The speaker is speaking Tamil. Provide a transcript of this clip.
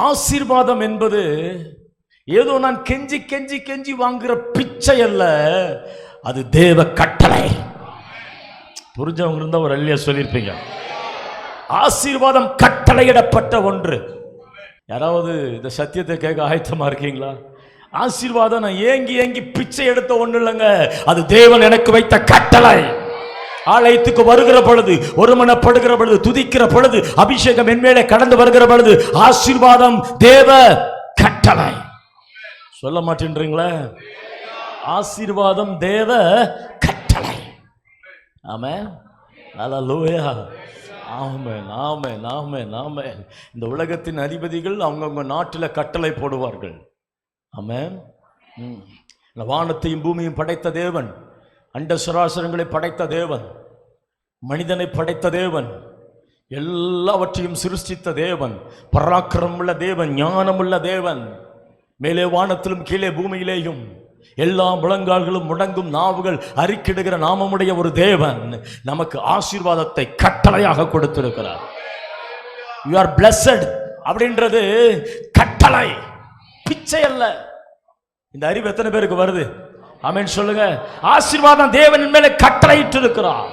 ஆசீர்வாதம் என்பது ஏதோ நான் கெஞ்சி கெஞ்சி கெஞ்சி வாங்குற பிச்சை அல்ல, அது தேவ கட்டளை. புரிஞ்சவங்க இருந்தா ஒரு அல்லையா சொல்லியிருப்பீங்க. ஆசீர்வாதம் கட்டளையிடப்பட்ட ஒன்று. யாராவது இந்த சத்தியத்தை கேட்க ஆயத்தமா இருக்கீங்களா? ஆசீர்வாதம் நான் ஏங்கி ஏங்கி பிச்சை எடுத்த ஒன்று இல்லைங்க, அது தேவன் எனக்கு வைத்த கட்டளை. ஆலயத்துக்கு வருகிற பொழுது, ஒருமனப்படுகிற பொழுது, துதிக்கிற பொழுது, அபிஷேகம் என்மேலே கடந்து வருகிற பொழுது, ஆசீர்வாதம் தேவ கட்டளை. சொல்ல மாட்டேன்றீங்களா? ஆசீர்வாதம் தேவ கட்டளை. ஆமென், அல்லேலூயா, ஆமென், ஆமென், ஆமென், ஆமென். இந்த உலகத்தின் அதிபதிகள் அவங்கவுங்க நாட்டில் கட்டளை போடுவார்கள். ஆமென். வானத்தையும் பூமியும் படைத்த தேவன், அண்ட சராசரங்களை படைத்த தேவன், மனிதனை படைத்த தேவன், எல்லாவற்றையும் சிருஷ்டித்த தேவன், பராக்கிரமுள்ள தேவன், ஞானமுள்ள தேவன், மேலே வானத்திலும் கீழே பூமியிலேயும் எல்லா முழங்கால்களும் முடங்கும் நாவுகள் அறிக்கிடுகிற நாமமுடைய ஒரு தேவன் நமக்கு ஆசீர்வாதத்தை கட்டளையாக கொடுத்திருக்கிறார். You are blessed அப்படின்றது கட்டளை, பிச்சை அல்ல. இந்த அறிவு எத்தனை பேருக்கு வருது? ஆமென் சொல்லுங்க. ஆசீர்வாதம் தேவனின் மேலே கட்டளையிட்டு இருக்கிறார்.